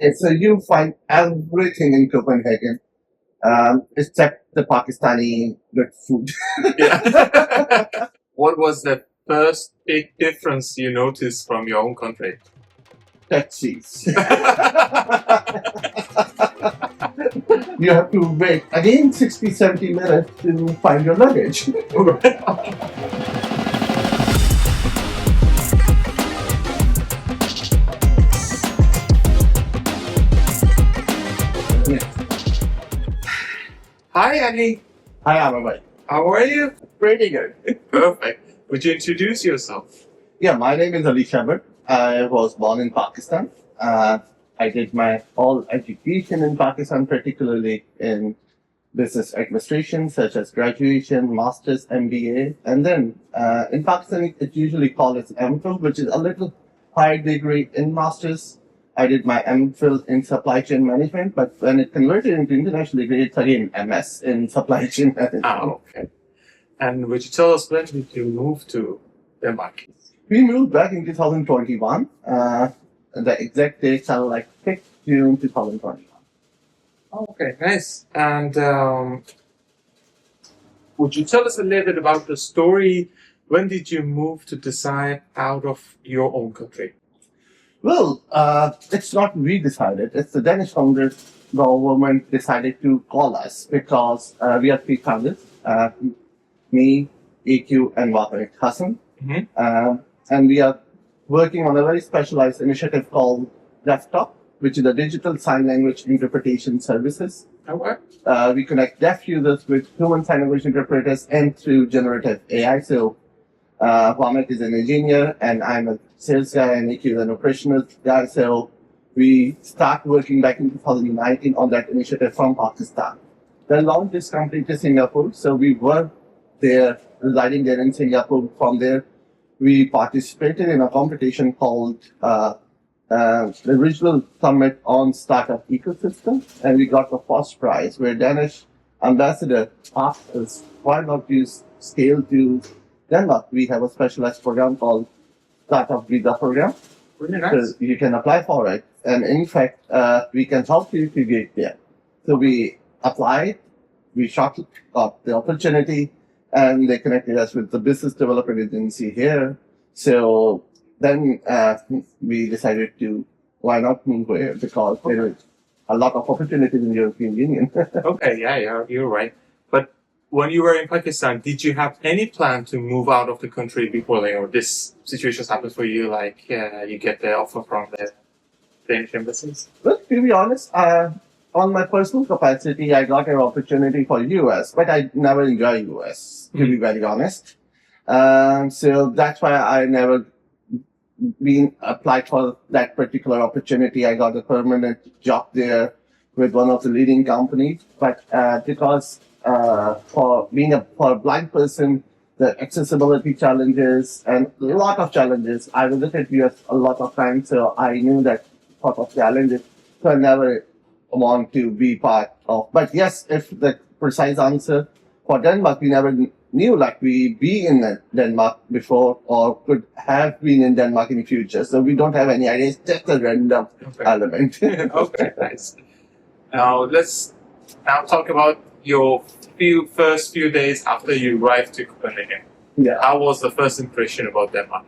Okay, so you find everything in Copenhagen, except the Pakistani good food. Yeah. What was the first big difference you noticed from your own country? Taxis. You have to wait again 60, 70 minutes to find your luggage. Yes. Hi, Annie. I am away. How are you? Pretty good. Perfect. Would you introduce yourself? Yeah, my name is Ali Shahbad. I was born in Pakistan. I did my all education in Pakistan, particularly in business administration, such as graduation, master's, MBA, and then in Pakistan it's usually called as MPhil, which is a little higher degree in master's. I did my MPhil in supply chain management, but when it converted into international degree, it's again MS in supply chain management. Okay. And would you tell us when did you move to Denmark? We moved back in 2021. The exact dates are like 6th June 2021. Okay, nice. And would you tell us a little bit about the story? When did you move to decide out of your own country? Well, it's not we decided. It's the Danish Congress government decided to call us because we are three founders, me, EQ, and Waqar Hassan. And we are working on a very specialized initiative called Desktop, which is a digital sign language interpretation services. Okay. We connect deaf users with human sign language interpreters and through generative AI. So Mohammed is an engineer and I'm a sales guy and EQ is an operational guy. So we start working back in 2019 on that initiative from Pakistan. Then launched this company to Singapore. So we were there, residing there in Singapore. From there, we participated in a competition called the regional summit on startup ecosystem, and we got the first prize where Danish ambassador asked us, why not use scale to Denmark? We have a specialized program called Startup Visa Program. Really nice. So you can apply for it. And in fact, we can help you to get there. So we applied, we got the opportunity, and they connected us with the business development agency here. So then we decided to, why not move here? Because there is a lot of opportunities in the European Union. Okay, yeah, you're right. But when you were in Pakistan, did you have any plan to move out of the country before this situation happens for you, like you get the offer from the Danish embassies? But to be honest, on my personal capacity, I got an opportunity for US, but I never enjoy US, to be very honest. So that's why I never been applied for that particular opportunity. I got a permanent job there with one of the leading companies, but because for a blind person, the accessibility challenges and a lot of challenges. I visited US a lot of times, so I knew that sort of challenges. So I never want to be part of. But yes, if the precise answer for Denmark, we never knew like we be in Denmark before or could have been in Denmark in the future. So we don't have any idea. It's just a random element. Okay, nice. Now let's talk about your first few days after you arrived to Copenhagen. Yeah. How was the first impression about Denmark?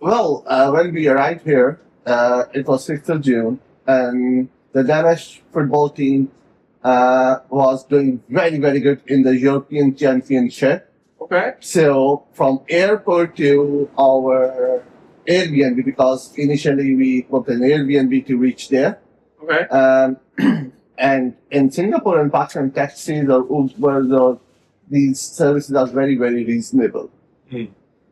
Well, when we arrived here, it was 6th of June, and the Danish football team was doing very, very good in the European Championship. Okay. So from airport to our Airbnb, because initially we booked an Airbnb to reach there. Okay. And in Singapore and Pakistan, taxis or Uber, these services are very, very reasonable.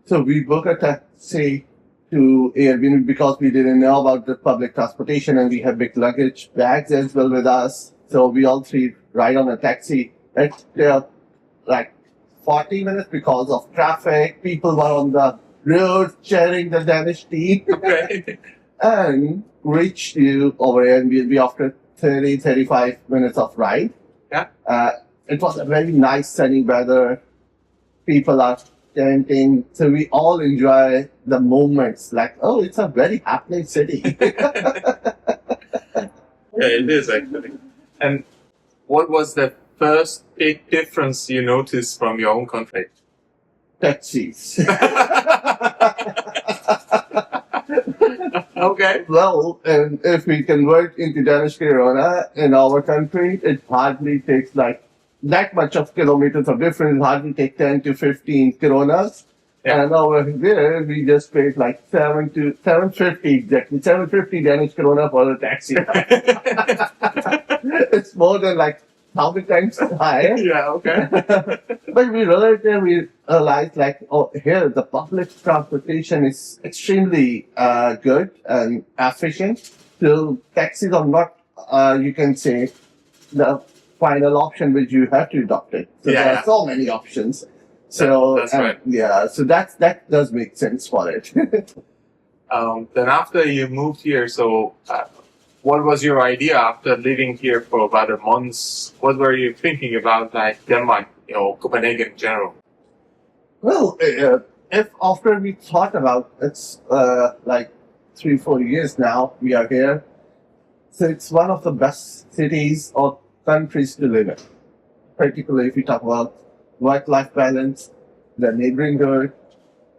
So we booked a taxi to Airbnb because we didn't know about the public transportation and we have big luggage bags as well with us. So we all three ride on a taxi. It's like 40 minutes because of traffic. People were on the road cheering the Danish team. Okay. And reached to our Airbnb after 35 minutes of ride. Yeah. It was a very nice sunny weather. People are chanting. So we all enjoy the moments like, oh, it's a very happening city. Yeah, it is actually. And what was the first big difference you noticed from your own country? Taxis. Okay. Well, and if we convert into Danish krona in our country, it hardly takes like that much of kilometers of difference. It hardly take 10 to 15 kronas. Yeah. And over there, we just paid like 750 exactly, 750 Danish krona for a taxi. It's more than like 1,000 times higher. Yeah, okay. But we realized like, oh, here the public transportation is extremely good and efficient. So taxis are not, you can say, the final option which you have to adopt it. So Yeah, there yeah. are so many options. So That's right. yeah, so that does make sense for it. Then after you moved here, so what was your idea after living here for about a month? What were you thinking about, like Denmark, Copenhagen in general? Well, if after we thought about it's like 3-4 years now we are here, so it's one of the best cities or countries to live in. Particularly if you talk about work-life balance, the neighborhood,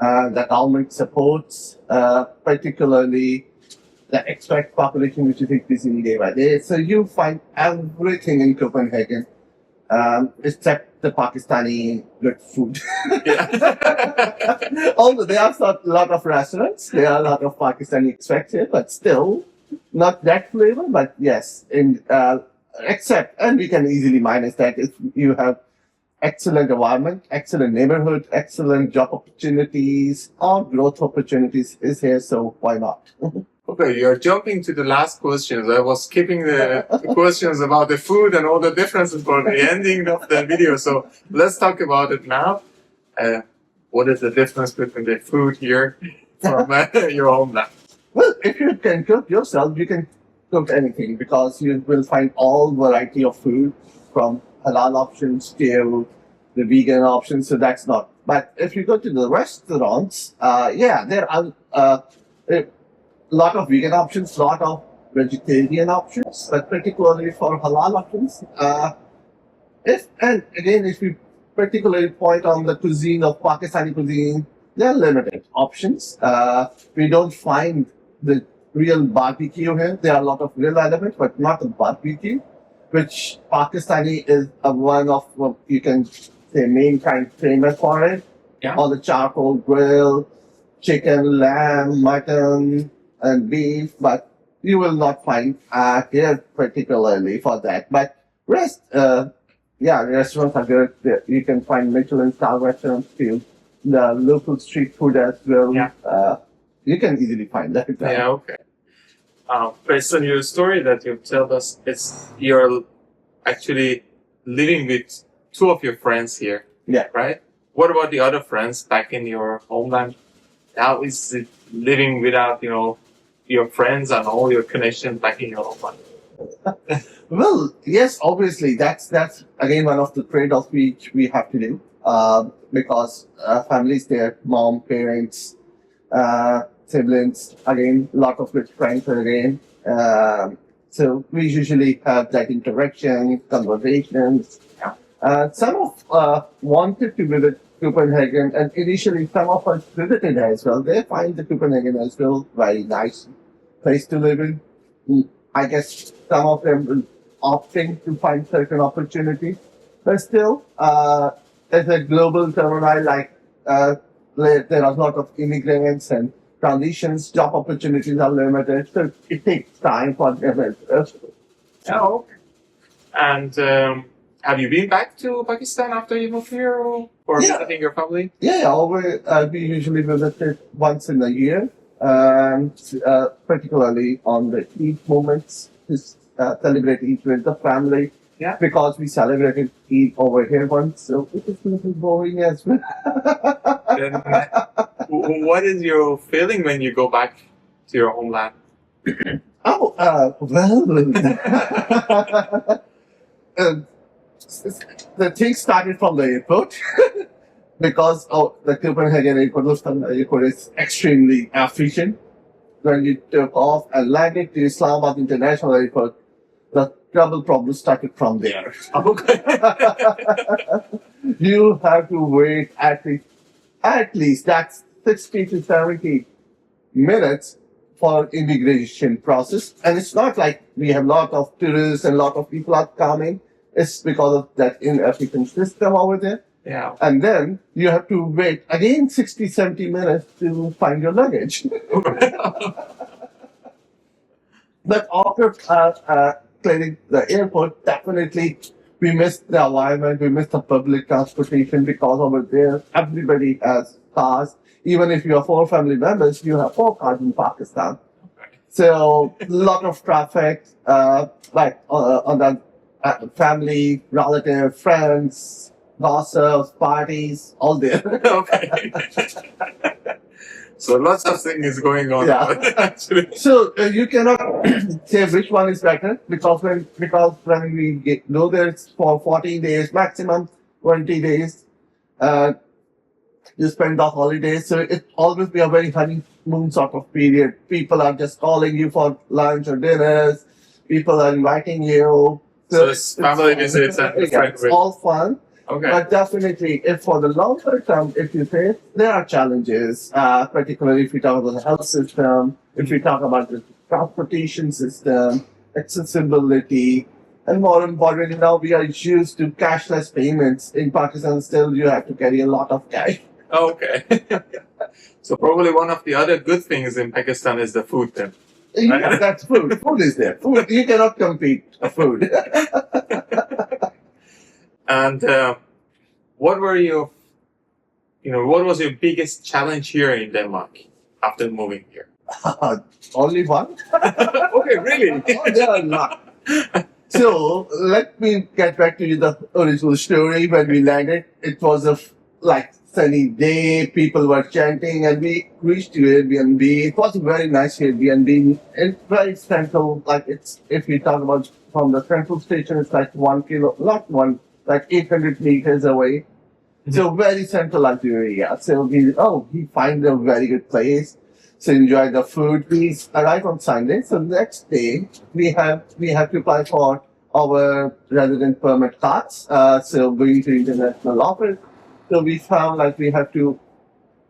the government supports, particularly the expat population which is increasing day by day. So you find everything in Copenhagen, except the Pakistani good food. Yeah. Although there are a lot of restaurants, there are a lot of Pakistani expats here, but still not that flavor. But yes, except, and we can easily minus that if you have excellent environment, excellent neighborhood, excellent job opportunities, or growth opportunities is here, so why not? Okay, you're jumping to the last questions. I was skipping the questions about the food and all the differences for the ending of the video. So let's talk about it now. What is the difference between the food here from your homeland? Well, if you can cook yourself, you can cook anything because you will find all variety of food from halal options to the vegan options. So that's not. But if you go to the restaurants, yeah, there are a lot of vegan options, lot of vegetarian options, but particularly for halal options. If you particularly point on the cuisine of Pakistani cuisine, there are limited options. We don't find the real barbecue here. There are a lot of real elements, but not the barbecue, which Pakistani is one of what you can say main kind famous for it. Yeah. All the charcoal grill, chicken, lamb, mutton, and beef, but you will not find here particularly for that. But rest, yeah, restaurants are good. You can find Michelin star restaurants too. The local street food as well. Yeah. You can easily find that. Yeah, okay. Based on your story that you've told us, you're actually living with two of your friends here. Yeah. Right? What about the other friends back in your homeland? How is it living without, your friends and all your connections back in your homeland? Well, yes, obviously that's again one of the trade-offs which we have to do because families there, mom, parents, siblings, again, lot of good friends again. So we usually have that interaction, conversations. Some of wanted to visit Copenhagen, and initially some of us visited as well. They find the Copenhagen as well very nice place to live in. I guess some of them will opting to find certain opportunities, but still, as a global terminal, like there are a lot of immigrants and transitions, job opportunities are limited, so it takes time for them as well. Oh, okay. And have you been back to Pakistan after you moved here or Yeah. visiting your family? Yeah, we usually visit it once in a year, particularly on the Eid moments to celebrate Eid with the family. Yeah. Because we celebrated Eid over here once, so it is a little boring as well. Then, what is your feeling when you go back to your homeland? Oh, well, the thing started from the airport because the Copenhagen airport, Lufthansa airport is extremely efficient. When you took off and landed to Islamabad International Airport, the trouble probably started from there. Okay. You have to wait at least that's 60 to 70 minutes for immigration process. And it's not like we have a lot of tourists and a lot of people are coming. It's because of that inefficient system over there. Yeah. And then you have to wait again 60, 70 minutes to find your luggage. But after clearing the airport, definitely we missed the environment, we missed the public transportation because over there everybody has cars. Even if you have 4 family members, you have 4 cars in Pakistan. So a lot of traffic, like on the family, relative, friends, gossips, parties, all there. Okay. So lots of things going on. Yeah. Actually. So you cannot say which one is better because when we go there for 14 days maximum 20 days, you spend the holidays. So it always be a very honeymoon sort of period. People are just calling you for lunch or dinners. People are inviting you. So it's family visits and yeah, friend it's all fun. Okay. But definitely, if for the longer term, if you say there are challenges, particularly if we talk about the health system, if we talk about the transportation system, accessibility, and more importantly, now we are used to cashless payments. In Pakistan, still you have to carry a lot of cash. Okay. So probably one of the other good things in Pakistan is the food then. Yeah, that's food. Food is there. Food, you cannot compete with food. And what was your biggest challenge here in Denmark after moving here? Only one? Okay, really? Oh, there are not. So let me get back to the original story. When we landed, it was a sunny day. People were chanting, and we reached to Airbnb. It was a very nice Airbnb. It's very central. Like if we talk about from the central station, it's like 800 meters away. Mm-hmm. So very centralized area. So we find a very good place. So enjoy the food. We arrive on Sunday. So next day we have to apply for our resident permit cards. So going to international office. So we found we have to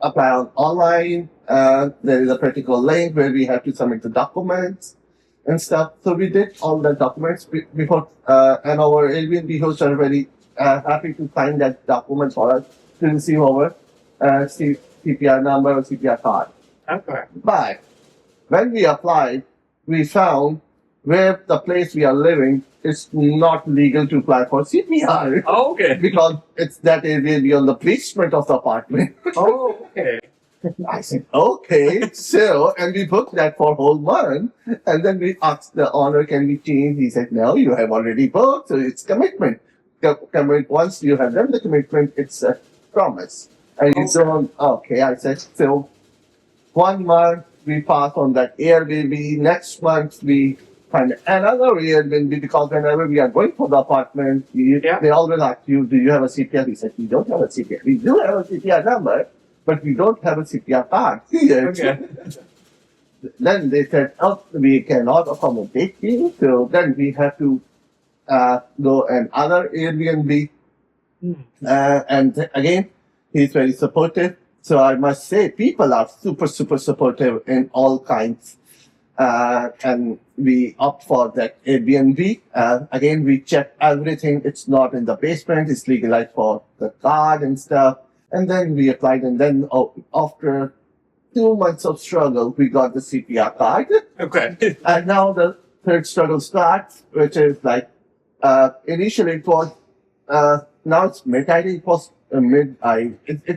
apply online. There is a particular link where we have to submit the documents and stuff. So we did all the documents before, and our Airbnb hosts are very happy to sign that document for us to receive our CPR number or CPR card. Okay. But when we applied, we found where the place we are living is not legal to apply for CPR. Oh, okay. Because it's that Airbnb on the basement of the apartment. Oh, okay. I said, okay. So, and we booked that for a whole month. And then we asked the owner, can we change? He said, no, you have already booked. So it's commitment. Once you have done the commitment, it's a promise. And you don't, okay. I said, so 1 month we pass on that Airbnb. Next month we find another Airbnb because whenever we are going for the apartment, they always ask you, do you have a CPR? We said, we don't have a CPR. We do have a CPR number, but we don't have a CPR card. Okay. Then they said, we cannot accommodate you. So then we have to go another Airbnb. And again, he's very supportive. So I must say, people are super, super supportive in all kinds. And we opt for that Airbnb. Again, we check everything. It's not in the basement. It's legalized for the card and stuff. And then we applied. And then after 2 months of struggle, we got the CPR card. Okay. And now the third struggle starts, which is initially it was, now it's mid-ID. It was mid-I.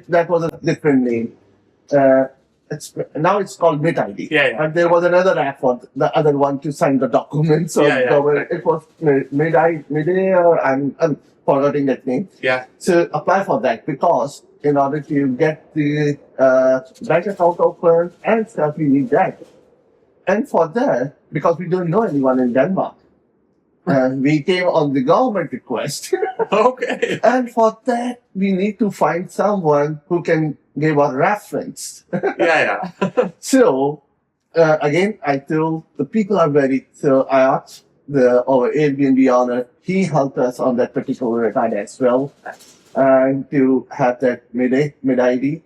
That was a different name. Now it's called mid-ID. Yeah. And there was another app for the other one to sign the documents. So it was I'm forgetting that name. Yeah. So apply for that because in order to get the bank account open and stuff, you need that. And for that, because we don't know anyone in Denmark, we came on the government request. Okay. And for that, we need to find someone who can give a reference. Yeah. So, again, I told the people are ready. So I asked our Airbnb owner, he helped us on that particular regard as well, to have that mid-ID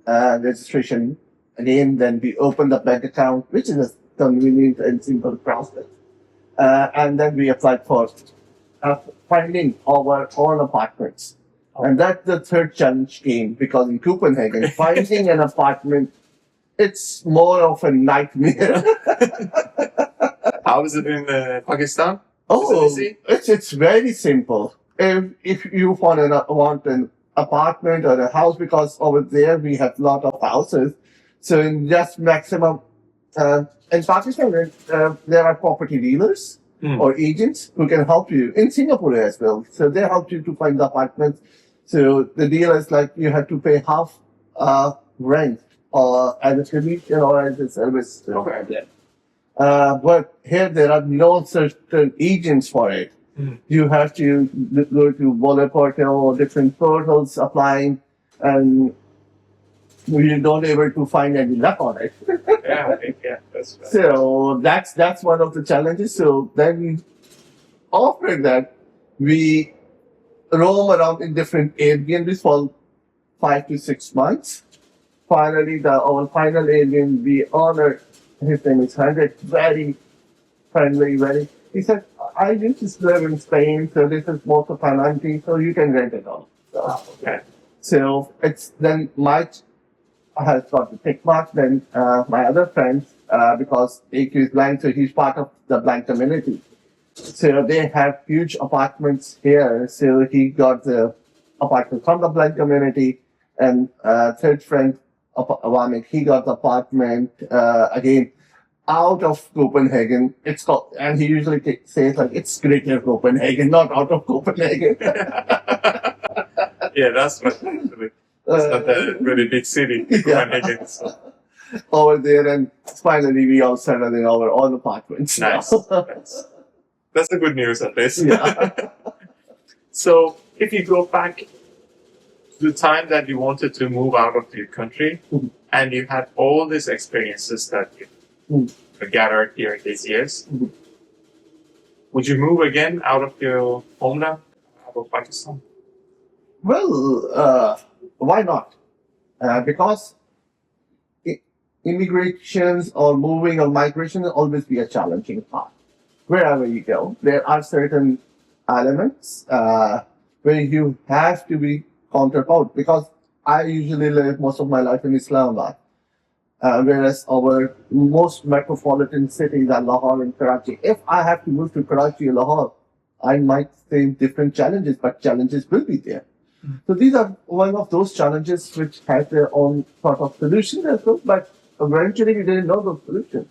registration. Again, then we opened the bank account, which is a convenient and simple process. And then we applied for finding our own apartments. And that's the third challenge came, because in Copenhagen, finding an apartment, it's more of a nightmare. How is it in Pakistan? Oh, Is it easy? it's very simple. If you want an apartment or a house, because over there we have a lot of houses, so in just maximum, in Pakistan there are property dealers or agents who can help you. In Singapore as well, so they help you to find the apartments. So the deal is like you have to pay half rent or as a commission or as a service. Okay. But here there are no certain agents for it. You have to go to Wallet Portal or different portals applying, and you don't able to find any luck on it. Yeah, that's right. So that's one of the challenges. So then after that, we roam around in different Airbnbs for 5 to 6 months. Finally, our final Airbnb owner, his name is Hendrik, very friendly, he said, I used to live in Spain, so this is most of time empty, so you can rent it all. So, Okay. so it's then Mike has got the tick mark, then my other friends, because AQ is blind, so he's part of the blind community. So they have huge apartments here, so he got the apartment from the blind community, and third friend, Awamik, he got the apartment, again, out of Copenhagen. It's called, and he usually says like, it's greater Copenhagen, not out of Copenhagen. Yeah, that's right. Actually. It's not a really big city, Copenhagen. So. Over there, and finally we all settled in our own apartments. Nice. That's the good news at least. Yeah. So if you go back to the time that you wanted to move out of your country and you had all these experiences that you gathered during these years, would you move again out of your homeland, out of Pakistan? Well, why not? Because immigrations or moving or migration will always be a challenging part. Wherever you go, there are certain elements where you have to be counterpart. Because I usually live most of my life in Islamabad, whereas our most metropolitan cities are Lahore and Karachi. If I have to move to Karachi or Lahore, I might face different challenges, but challenges will be there. So these are one of those challenges which have their own sort of solutions as well, but eventually we didn't know those solutions.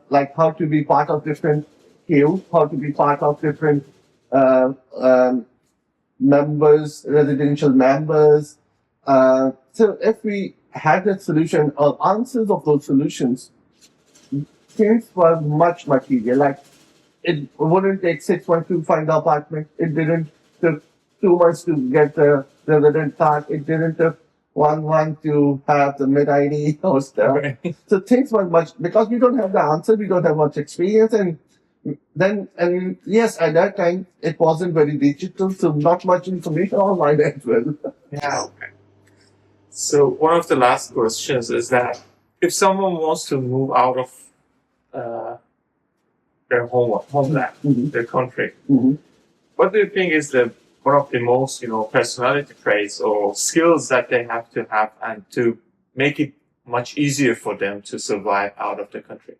Like how to be part of different queues, how to be part of different members, residential members. So if we had that solution or answers of those solutions, things were much, much easier. Like it wouldn't take 6 months to find the apartment. It didn't take 2 months to get the resident card. It didn't take 1 month to have the mid-ID or stuff. Right. So things were much, because we don't have the answer, we don't have much experience, and yes, at that time it wasn't very digital, so not much information online as well. Yeah, okay. So one of the last questions is that if someone wants to move out of their homeland, their country, what do you think is one of the most, personality traits or skills that they have to have and to make it much easier for them to survive out of the country?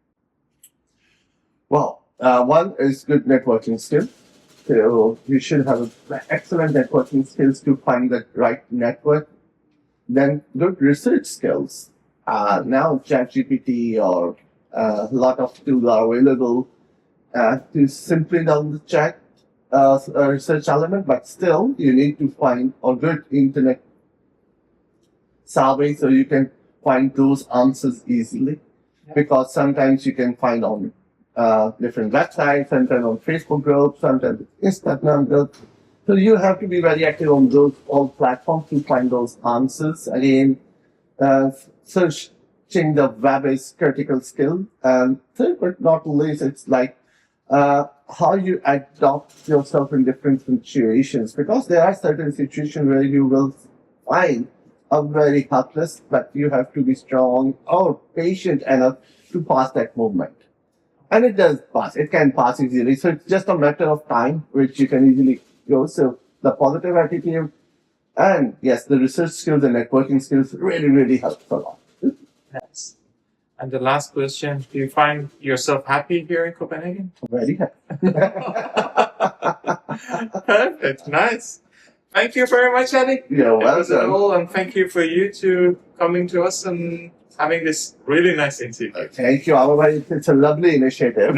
Well, one is good networking skills. So you should have excellent networking skills to find the right network. Then good research skills. Now ChatGPT or a lot of tools are available to simply down the chat research element, but still you need to find a good internet survey so you can find those answers easily. Because sometimes you can find on different websites, sometimes on Facebook groups, sometimes Instagram groups. So you have to be very active on those all platforms to find those answers. Again, searching the web is critical skill. And third but not least, it's like how you adopt yourself in different situations, because there are certain situations where you will find are very helpless, but you have to be strong or patient enough to pass that moment. And it does pass. It can pass easily. So it's just a matter of time, which you can easily go. So the positive attitude and yes, the research skills and networking skills really, really helps a lot. Yes. And the last question, do you find yourself happy here in Copenhagen? Very happy. Perfect. Nice. Thank you very much, Eddie. You're That was it welcome. all, and thank you for you to coming to us and having this really nice interview. Thank you, Alva. It's a lovely initiative.